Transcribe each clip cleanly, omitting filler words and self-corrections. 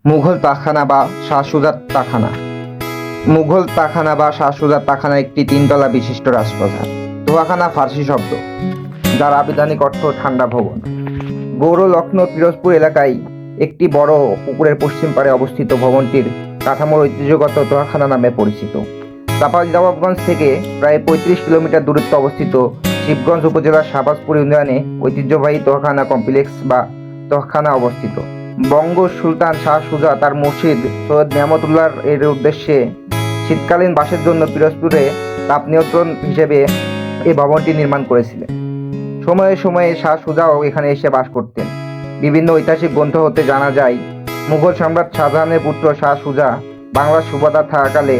মুঘল তাখানা বা শাহ সুজার তাখানা। মুঘল তাখানা বা শাহ সুজার তাখানা একটি তিনতলা বিশিষ্ট রাজপ্রাসাদ। তোয়াখানা ফার্সি শব্দ, যার আবিধানিক অর্থ ঠান্ডা ভবন। গৌড় লক্ষ্ণৌ পিরোজপুর এলাকায় একটি বড় পুকুরের পশ্চিম পাড়ে অবস্থিত ভবনটির কাঠামোর ঐতিহ্যগত তোয়াখানা নামে পরিচিত। চাঁপাইনবাবগঞ্জ থেকে প্রায় ৩৫ কিলোমিটার দূরত্বে অবস্থিত শিবগঞ্জ উপজেলার শাহবাজপুর ইউনিয়নে ঐতিহ্যবাহী তোয়াখানা কমপ্লেক্স বা তোয়াখানা অবস্থিত। বঙ্গ সুলতান শাহ সুজা তার মুর্শিদ সৈয়দ নিয়ামতুল্লাহ এর উদ্দেশ্যে শীতকালীন বাসের জন্য পিরোজপুরে তাপ নিয়ন্ত্রণ হিসেবে এই ভবনটি নির্মাণ করেছিলেন। সময়ে সময়ে শাহ সুজাও এখানে এসে বাস করতেন। বিভিন্ন ঐতিহাসিক গ্রন্থ হতে জানা যায়, মুঘল সম্রাট শাহজাহানের পুত্র শাহ সুজা বাংলার সুবাদার থাকাকালে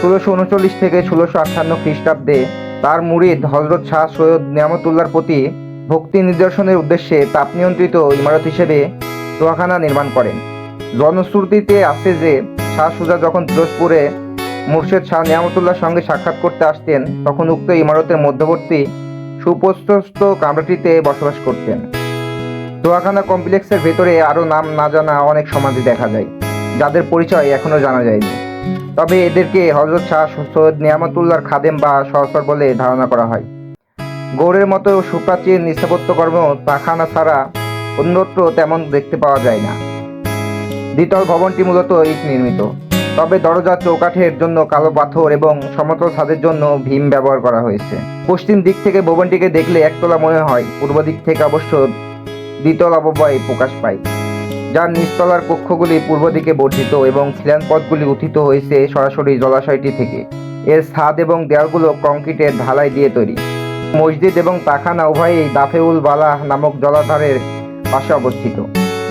১৬৩৯ থেকে ১৬৫৮ খ্রিস্টাব্দে তার মুরিদ হজরত শাহ সৈয়দ নিয়ামতুল্লাহর প্রতি ভক্তি নিদর্শনের উদ্দেশ্যে তাপ নিয়ন্ত্রিত ইমারত হিসেবে তোয়াখানা নির্মাণ করেন। জনশ্রুতিতে আছে যে শাহ সুজা যখন পিরোজপুরে মুর্শেদ শাহ নিয়ামতুল্লাহর সঙ্গে সাক্ষাৎ করতে আসতেন, তখন উক্ত ইমারতের মধ্যবর্তী সুপ্রশস্ত কামরাটিতে বসবাস করতেন। তোয়াখানা কমপ্লেক্সের ভেতরে আরও নাম না জানা অনেক সমাধি দেখা যায়, যাদের পরিচয় এখনও জানা যায়নি। তবে এদেরকে হজরত শাহ সৈয়দ নিয়ামতুল্লাহর খাদেম বা সহচর বলে ধারণা করা হয়। গৌড়ের মতো সুপ্রাচীন স্থাপত্যকর্ম তাখানা ছাড়া অন্যত্র তেমন দেখতে পাওয়া যায় না। দ্বিতল ভবনটি মূলত ইট নির্মিত, তবে দরজা চৌকাঠের জন্য কালো পাথর এবং সমতল ছাদের জন্য ভীম ব্যবহার করা হয়েছে। পশ্চিম দিক থেকে ভবনটিকে দেখলে একতলা মনে হয়, পূর্ব দিক থেকে অবশ্য দ্বিতল অববায় প্রকাশ পায়, যার নিচতলার কক্ষগুলি পূর্ব দিকে বর্ধিত এবং খিলান পথগুলি উত্থিত হয়েছে সরাসরি জলাশয়টি থেকে। এর ছাদ এবং দেয়ালগুলো কংক্রিটের ঢালাই দিয়ে তৈরি। মসজিদ এবং তাখানা উভয়ই দাফেউল বালাহ নামক জলাধারের পাশে অবস্থিত।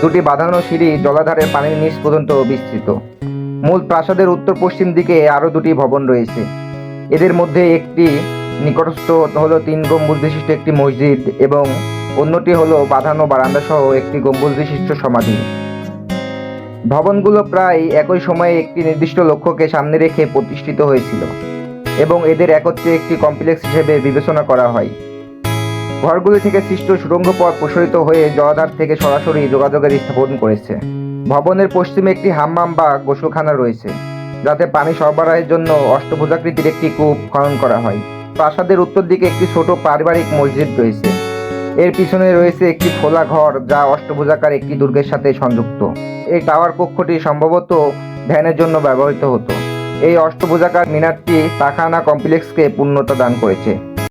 দুটি বাঁধানো সিঁড়ি জলাধারের পানির নিচ পর্যন্ত বিস্তৃত। মূল প্রাসাদের উত্তর পশ্চিম দিকে আরও দুটি ভবন রয়েছে। এদের মধ্যে একটি নিকটস্থ হলো ৩ গম্বুজ বিশিষ্ট একটি মসজিদ এবং অন্যটি হলো বাঁধানো বারান্দা সহ একটি গম্বুজ বিশিষ্ট সমাধি। ভবনগুলো প্রায় একই সময়ে একটি নির্দিষ্ট লক্ষ্যকে সামনে রেখে প্রতিষ্ঠিত হয়েছিল এবং এদের একত্রে একটি কমপ্লেক্স হিসেবে বিবেচনা করা হয়। ঘরগুলি থেকে সৃষ্ট সুড়ঙ্গ পথ প্রসারিত হয়ে জলাধার থেকে সরাসরি যোগাযোগের স্থাপন করেছে। ভবনের পশ্চিমে একটি হাম্মাম বা গোসলখানা রয়েছে, যাতে পানি সরবরাহের জন্য অষ্টভুজাকৃতির একটি কূপ খনন করা হয়। প্রাসাদের উত্তর দিকে একটি ছোট পারিবারিক মসজিদ রয়েছে। এর পিছনে রয়েছে একটি খোলা ঘর, যা অষ্টভুজাকার একটি দুর্গের সাথে সংযুক্ত। এই টাওয়ার কক্ষটি সম্ভবত ধ্যানের জন্য ব্যবহৃত হতো। এই অষ্টভুজাকার মিনারটি তাখানা কমপ্লেক্সকে পূর্ণতা দান করেছে।